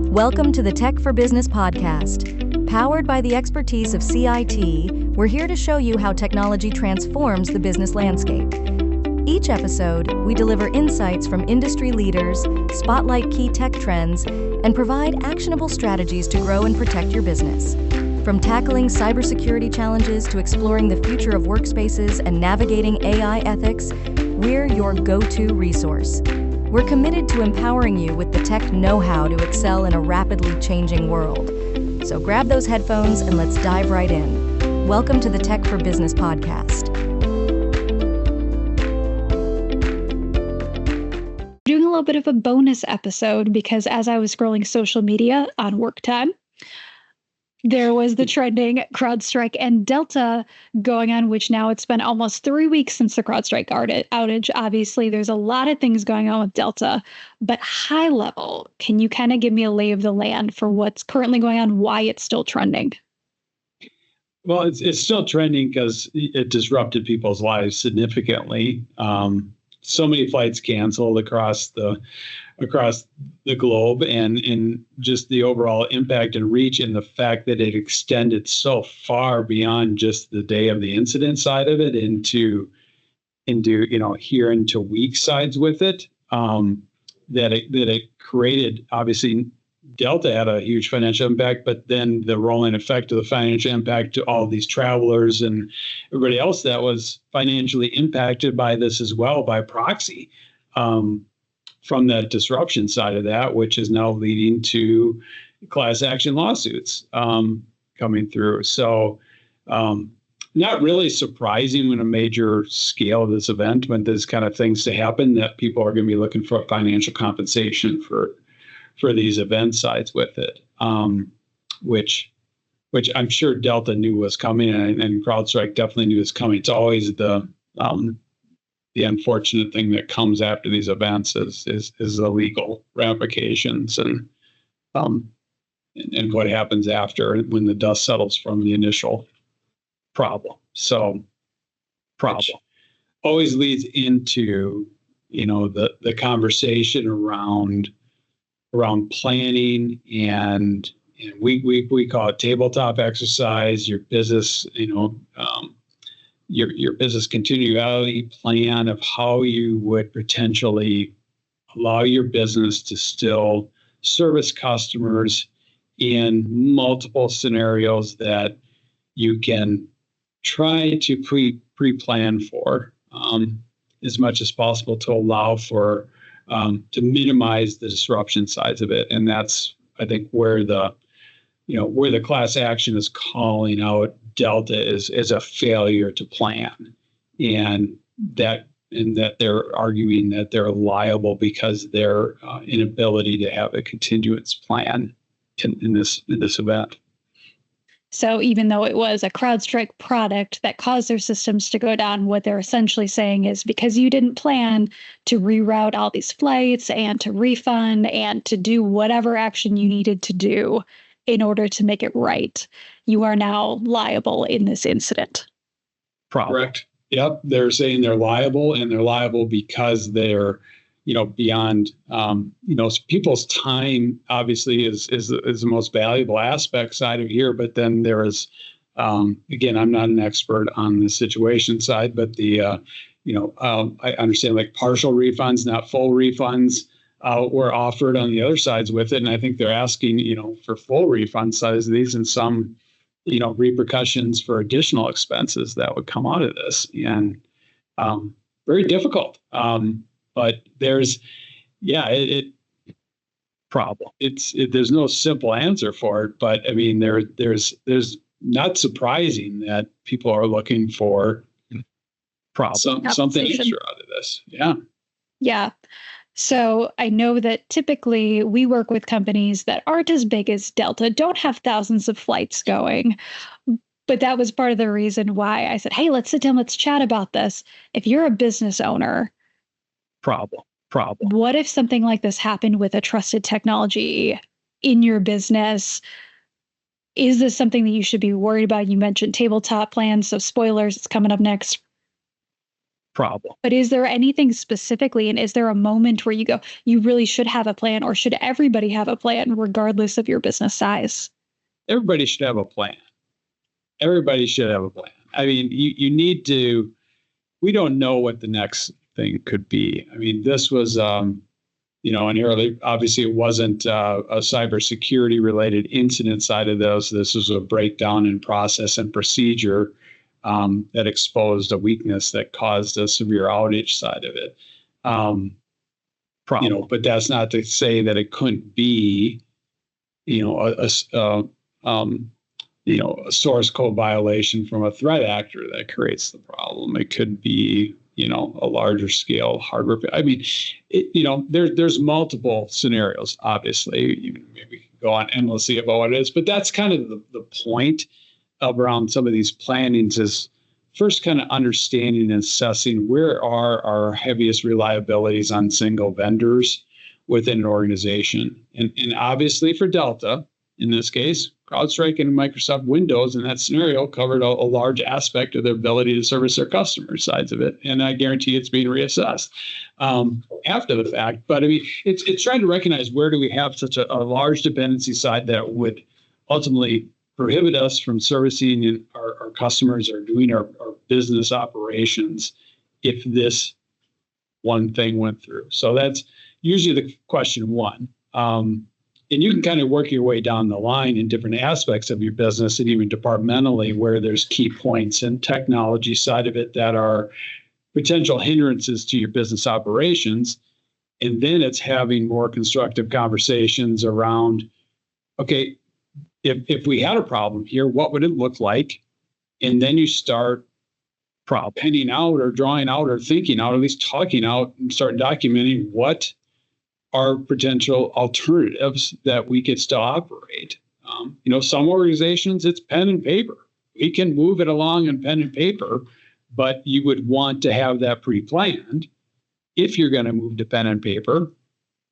Welcome to the Tech for Business podcast. Powered by the expertise of CIT, we're here to show you how technology transforms the business landscape. Each episode, we deliver insights from industry leaders, spotlight key tech trends, and provide actionable strategies to grow and protect your business. From tackling cybersecurity challenges to exploring the future of workspaces and navigating AI ethics, we're your go-to resource. We're committed to empowering you with the tech know-how to excel in a rapidly changing world. So grab those headphones and let's dive right in. Welcome to the Tech for Business podcast. Doing a little bit of a bonus episode because as I was scrolling social media on work time, there was the trending CrowdStrike and Delta going on, which now it's been almost 3 weeks since the CrowdStrike outage. Obviously, there's a lot of things going on with Delta, but high level, can you kind of give me a lay of the land for what's currently going on, why it's still trending? Well, it's still trending because it disrupted people's lives significantly. So many flights canceled across the globe, and just the overall impact and reach, and the fact that it extended so far beyond just the day of the incident side of it into here into week sides with it. That it created, obviously Delta had a huge financial impact, but then the rolling effect of the financial impact to all these travelers and everybody else that was financially impacted by this as well by proxy. From that disruption side of that, which is now leading to class action lawsuits coming through. So not really surprising when a major scale of this event, when this kind of things to happen, that people are going to be looking for financial compensation for these event sides with it, which I'm sure Delta knew was coming, and CrowdStrike definitely knew was coming. It's always the unfortunate thing that comes after these events is the legal ramifications and what happens after when the dust settles from the initial problem. So problem always leads into the conversation around planning and we call it tabletop exercise. Your business, your business continuity plan of how you would potentially allow your business to still service customers in multiple scenarios that you can try to pre-plan for as much as possible to allow for to minimize the disruption sides of it. And that's, I think, where the class action is calling out Delta is a failure to plan, and that they're arguing that they're liable because their inability to have a continuance plan in this event. So even though it was a CrowdStrike product that caused their systems to go down, what they're essentially saying is because you didn't plan to reroute all these flights and to refund and to do whatever action you needed to do in order to make it right, you are now liable in this incident. Correct. Yep. They're saying they're liable, and they're liable because they're, beyond, people's time obviously is the most valuable aspect side of here. But then there is, again, I'm not an expert on the situation side, but I understand like partial refunds, not full refunds, were offered on the other sides with it. And I think they're asking, for full refund size of these and some, repercussions for additional expenses that would come out of this. And very difficult. But there's, problem. There's no simple answer for it. But I mean, there's not surprising that people are looking for something extra out of this. Yeah. Yeah. So I know that typically we work with companies that aren't as big as Delta, don't have thousands of flights going. But that was part of the reason why I said, hey, let's sit down, let's chat about this. If you're a business owner, problem. What if something like this happened with a trusted technology in your business? Is this something that you should be worried about? You mentioned tabletop plans, so spoilers, it's coming up next. problem. But is there anything specifically, and is there a moment where you go, you really should have a plan, or should everybody have a plan regardless of your business size? Everybody should have a plan. Everybody should have a plan. I mean, you need to, we don't know what the next thing could be. I mean, this was, and here, obviously it wasn't a cybersecurity related incident side of this. This was a breakdown in process and procedure that exposed a weakness that caused a severe outage side of it. But that's not to say that it couldn't be, a source code violation from a threat actor that creates the problem. It could be, a larger scale hardware. I mean, there's multiple scenarios. Obviously, maybe we can go on endlessly about what it is, but that's kind of the point around some of these plannings is first kind of understanding and assessing where are our heaviest reliabilities on single vendors within an organization. And obviously for Delta, in this case, CrowdStrike and Microsoft Windows in that scenario covered a large aspect of their ability to service their customer sides of it. And I guarantee it's being reassessed after the fact. But I mean, it's trying to recognize where do we have such a large dependency side that would ultimately prohibit us from servicing our customers or doing our business operations if this one thing went through. So that's usually the question one. And you can kind of work your way down the line in different aspects of your business and even departmentally where there's key points and technology side of it that are potential hindrances to your business operations. And then it's having more constructive conversations around, okay, if we had a problem here, what would it look like? And then you start penning out or drawing out or thinking out, at least talking out and start documenting what are potential alternatives that we could still operate. Some organizations, it's pen and paper. We can move it along in pen and paper, but you would want to have that pre-planned if you're going to move to pen and paper,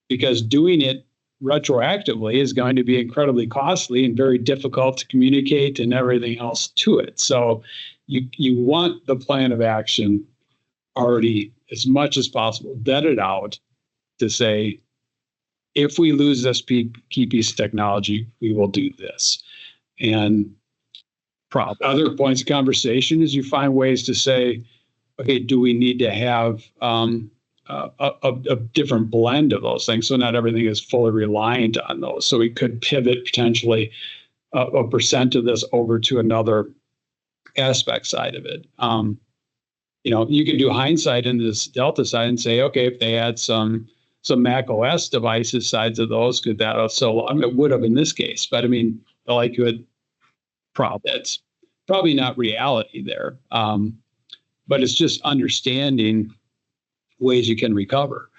because doing it retroactively is going to be incredibly costly and very difficult to communicate and everything else to it. So you want the plan of action already as much as possible vetted out to say, if we lose this key piece of technology, we will do this. And other points of conversation is you find ways to say, okay, do we need to have a different blend of those things? So not everything is fully reliant on those. So we could pivot potentially a percent of this over to another aspect side of it. You can do hindsight in this Delta side and say, okay, if they had some Mac OS devices sides of those, could that have so long? It would have in this case, but I mean, the likelihood, it's probably not reality there. But it's just understanding ways you can recover.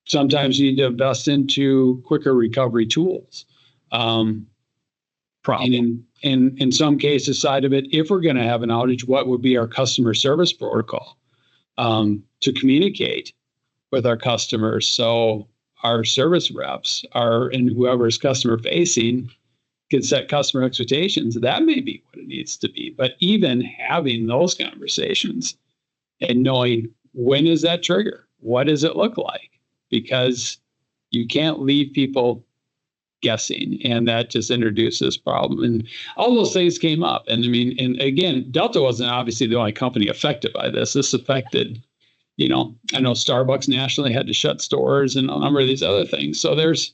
Sometimes you need to invest into quicker recovery tools. And in some cases, side of it, if we're going to have an outage, what would be our customer service protocol to communicate with our customers? So our service reps and whoever is customer facing can set customer expectations. That may be what it needs to be. But even having those conversations and knowing when is that trigger? What does it look like? Because you can't leave people guessing, and that just introduces problem. And all those things came up. And I mean, and again, Delta wasn't obviously the only company affected by this. This affected, I know Starbucks nationally had to shut stores and a number of these other things. So there's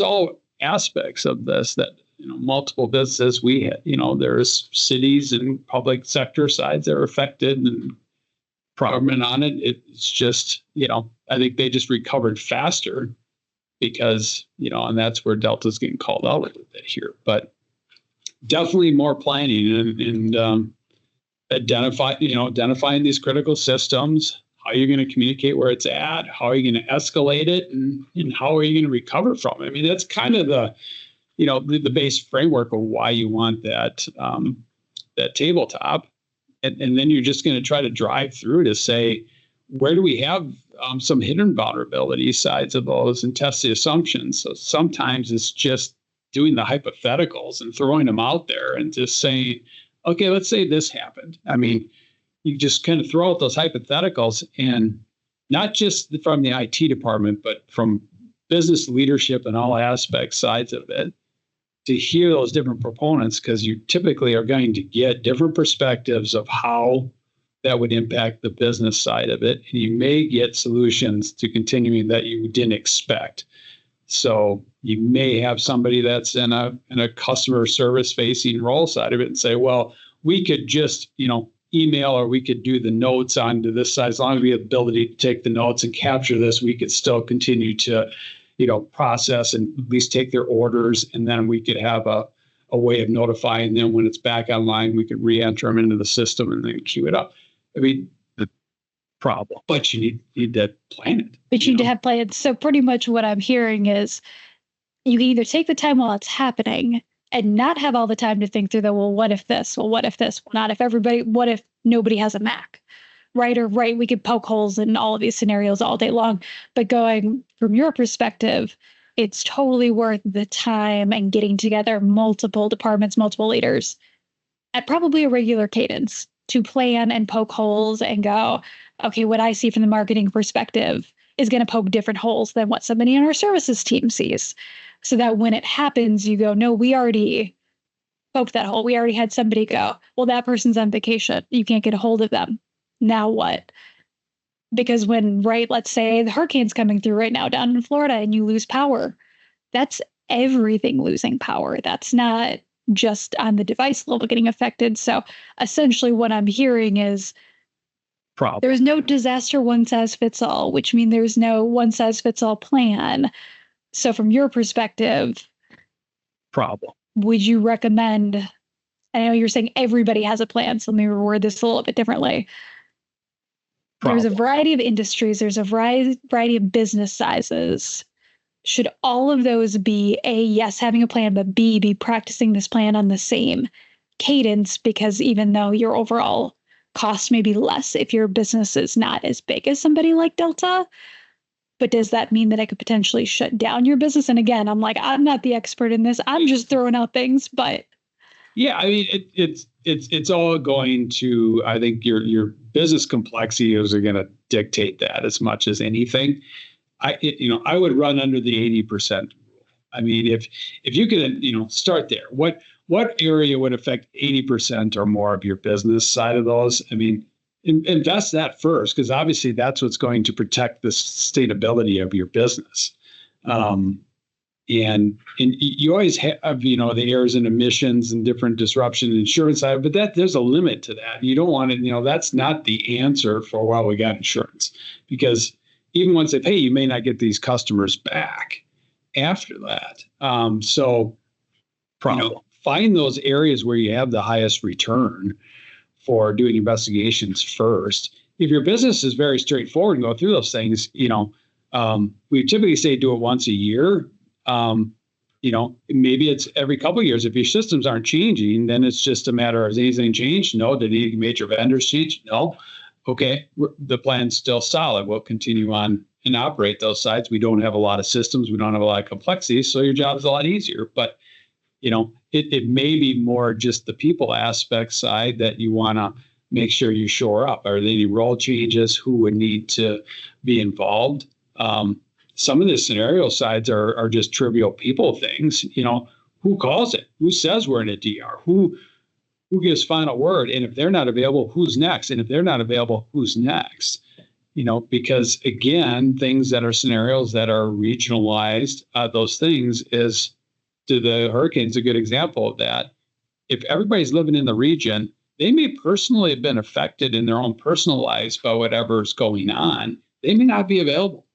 all aspects of this that, multiple businesses we had, there's cities and public sector sides that are affected and government on it. It's just, I think they just recovered faster because, and that's where Delta's getting called out a little bit here. But definitely more planning and identifying these critical systems. How are you going to communicate where it's at? How are you going to escalate it? And how are you going to recover from it? I mean, that's kind of the base framework of why you want that tabletop. And then you're just going to try to drive through to say, where do we have some hidden vulnerability sides of those and test the assumptions? So sometimes it's just doing the hypotheticals and throwing them out there and just saying, okay, let's say this happened. I mean, you just kind of throw out those hypotheticals, and not just from the IT department, but from business leadership and all aspects sides of it, to hear those different proponents, because you typically are going to get different perspectives of how that would impact the business side of it. And you may get solutions to continuing that you didn't expect. So you may have somebody that's in a customer service facing role side of it and say, well, we could just, email, or we could do the notes onto this side. As long as we have the ability to take the notes and capture this, we could still continue to, process and at least take their orders. And then we could have a way of notifying them when it's back online. We could re-enter them into the system and then queue it up. I mean, the problem, but you need to plan it. But you need to have plans. So pretty much what I'm hearing is you can either take the time while it's happening and not have all the time to think through the, well, what if this? Well, what if this? Well, not if everybody, what if nobody has a Mac? Right or right, we could poke holes in all of these scenarios all day long. But going from your perspective, it's totally worth the time and getting together multiple departments, multiple leaders at probably a regular cadence to plan and poke holes and go, okay, what I see from the marketing perspective is going to poke different holes than what somebody on our services team sees. So that when it happens, you go, no, we already poked that hole. We already had somebody go, well, that person's on vacation. You can't get a hold of them. Now what? Because let's say the hurricane's coming through right now down in Florida and you lose power, that's everything losing power. That's not just on the device level getting affected. So essentially what I'm hearing is there's no disaster one size fits all, which means there's no one size fits all plan. So from your perspective, would you recommend, I know you're saying everybody has a plan, so let me reword this a little bit differently. There's a variety of industries. There's a variety of business sizes. Should all of those be A, yes, having a plan, but B, be practicing this plan on the same cadence? Because even though your overall cost may be less if your business is not as big as somebody like Delta, but does that mean that I could potentially shut down your business? And again, I'm not the expert in this. I'm just throwing out things, but. Yeah, I mean, it's all going to, I think your business complexities are going to dictate that as much as anything. I would run under the 80% rule. I mean, if you could, start there, what area would affect 80% or more of your business side of those? I mean, invest that first, because obviously that's what's going to protect the sustainability of your business. And you always have, the errors and emissions and different disruption and insurance side, but there's a limit to that. You don't want it, that's not the answer for, well, we got insurance, because even once they pay, you may not get these customers back after that. Find those areas where you have the highest return for doing investigations first. If your business is very straightforward and go through those things, we typically say do it once a year. Maybe it's every couple of years. If your systems aren't changing, then it's just a matter of, has anything changed? No. Did any major vendors change? No. Okay. The plan's still solid. We'll continue on and operate those sites. We don't have a lot of systems. We don't have a lot of complexity. So your job is a lot easier. But, it may be more just the people aspect side that you want to make sure you shore up. Are there any role changes? Who would need to be involved? Some of the scenario sides are just trivial people things. Who calls it? Who says we're in a DR? Who gives final word? And if they're not available, who's next? And if they're not available, who's next? Because again, things that are scenarios that are regionalized, those things is, to the hurricane's a good example of that. If everybody's living in the region, they may personally have been affected in their own personal lives by whatever's going on. They may not be available.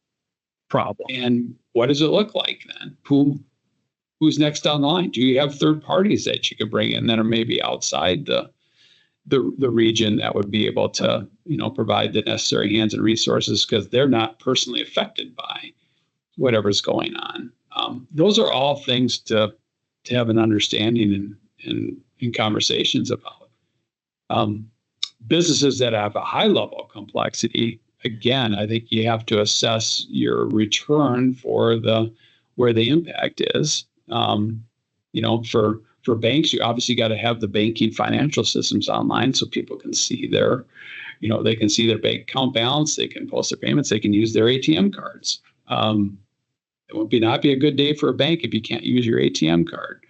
And what does it look like then? Who's next down the line? Do you have third parties that you could bring in that are maybe outside the region that would be able to, provide the necessary hands and resources because they're not personally affected by whatever's going on? Those are all things to have an understanding and in conversations about. Businesses that have a high level of complexity, again, I think you have to assess your return for where the impact is. For for banks, you obviously got to have the banking financial systems online so people can see they can see their bank account balance, they can post their payments, they can use their ATM cards. It would not be a good day for a bank if you can't use your ATM card.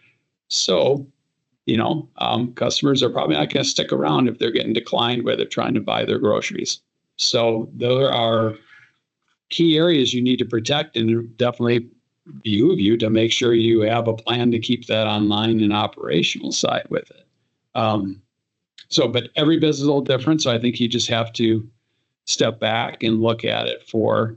So, customers are probably not going to stick around if they're getting declined where they're trying to buy their groceries. So there are key areas you need to protect, and definitely you to make sure you have a plan to keep that online and operational side with it. But every business is a little different. So I think you just have to step back and look at it for,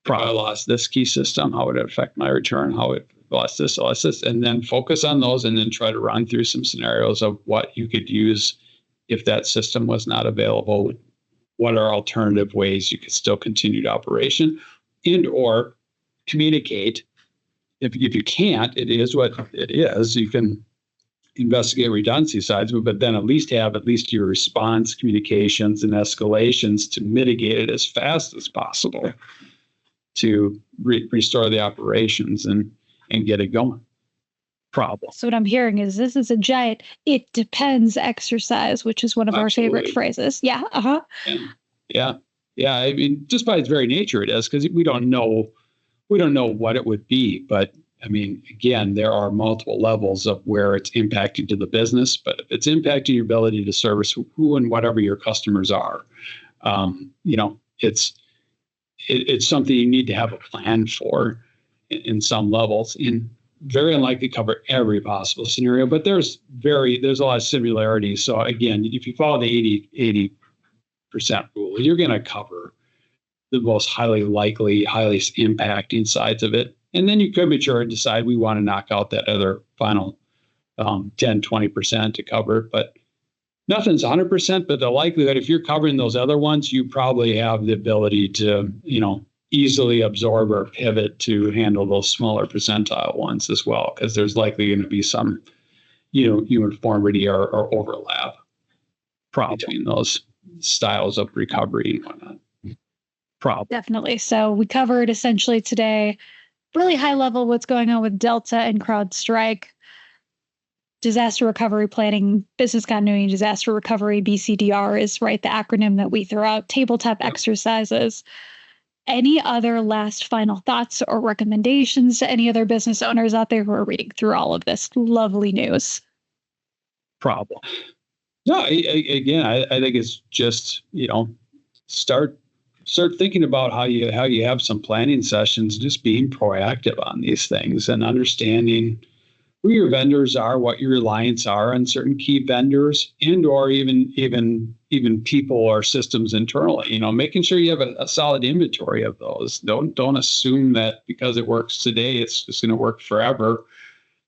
probably I lost this key system, how would it affect my return? How it lost this, and then focus on those and then try to run through some scenarios of what you could use if that system was not available. What are alternative ways you could still continue to operation and or communicate? If you can't, it is what it is. You can investigate redundancy sides, but then at least your response communications and escalations to mitigate it as fast as possible to restore the operations and get it going. Problem. So what I'm hearing is this is a giant "it depends" exercise, which is one of Absolutely. our favorite phrases. Yeah. Yeah. I mean, just by its very nature, it is, because we don't know what it would be. But I mean, again, there are multiple levels of where it's impacting to the business. But if it's impacting your ability to service who and whatever your customers are, it's something you need to have a plan for in some levels. In very unlikely to cover every possible scenario, but there's a lot of similarities. So again, if you follow the 80% rule, you're going to cover the most highly likely, highly impacting sides of it. And then you could mature and decide we want to knock out that other final 10, 20% to cover. But nothing's 100%, but the likelihood, if you're covering those other ones, you probably have the ability to, easily absorb or pivot to handle those smaller percentile ones as well, because there's likely going to be some, uniformity or overlap between those styles of recovery and whatnot. Definitely. So we covered essentially today, really high level, what's going on with Delta and CrowdStrike, disaster recovery planning, business continuity, disaster recovery. BCDR is the acronym that we throw out, tabletop exercises. Any other last final thoughts or recommendations to any other business owners out there who are reading through all of this lovely news? No, again, I think it's just, start thinking about how you have some planning sessions, just being proactive on these things and understanding who your vendors are, what your reliance are on certain key vendors, and or even people or systems internally. Making sure you have a solid inventory of those. Don't assume that because it works today, it's just going to work forever.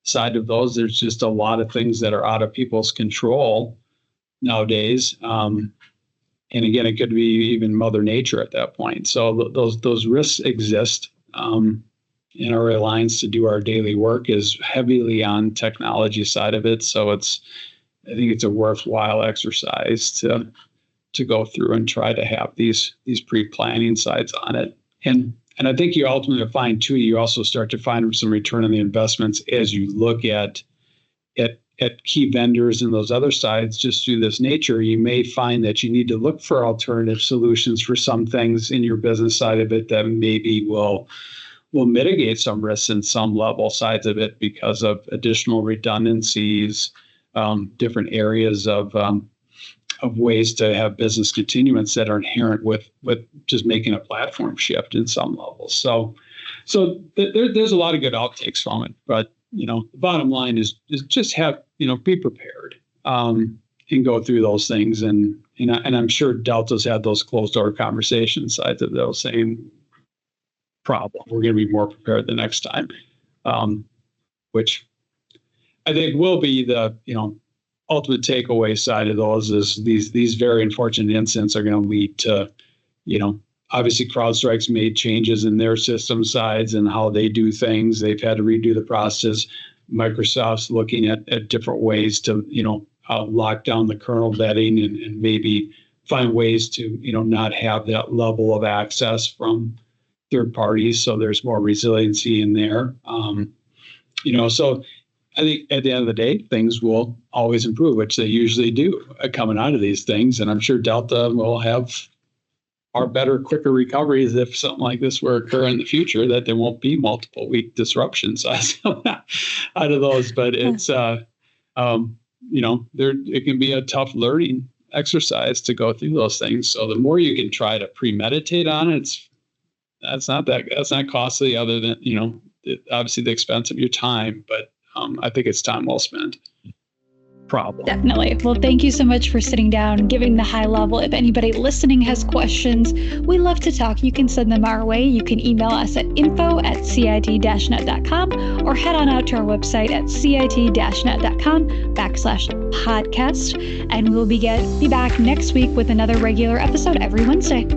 Side of those, there's just a lot of things that are out of people's control nowadays. And again, it could be even Mother Nature at that point. So those risks exist. And our reliance to do our daily work is heavily on technology side of it. So I think it's a worthwhile exercise to go through and try to have these pre-planning sides on it. And I think you ultimately find too, you also start to find some return on the investments as you look at key vendors and those other sides. Just through this nature, you may find that you need to look for alternative solutions for some things in your business side of it that maybe will mitigate some risks in some level sides of it because of additional redundancies, different areas of ways to have business continuance that are inherent with just making a platform shift in some levels. So there's a lot of good outtakes from it, but the bottom line is just be prepared and go through those things. And I'm sure Delta's had those closed door conversation sides of those same problem. We're going to be more prepared the next time, which I think will be the ultimate takeaway side of those. Is these very unfortunate incidents are going to lead to obviously CrowdStrike's made changes in their system sides and how they do things. They've had to redo the process. Microsoft's looking at different ways to lock down the kernel vetting and maybe find ways to not have that level of access from third parties, so there's more resiliency in there. So I think at the end of the day, things will always improve, which they usually do coming out of these things. And I'm sure Delta will have far better, quicker recoveries if something like this were to occur in the future, that there won't be multiple week disruptions out of those. But it's, it can be a tough learning exercise to go through those things. So the more you can try to premeditate on it, that's not costly, other than, obviously the expense of your time, but I think it's time well spent. Problem. Definitely. Well, thank you so much for sitting down and giving the high level. If anybody listening has questions, we love to talk. You can send them our way. You can email us at info@cit-net.com or head on out to our website at cit-net.com/podcast. And we'll be back next week with another regular episode every Wednesday.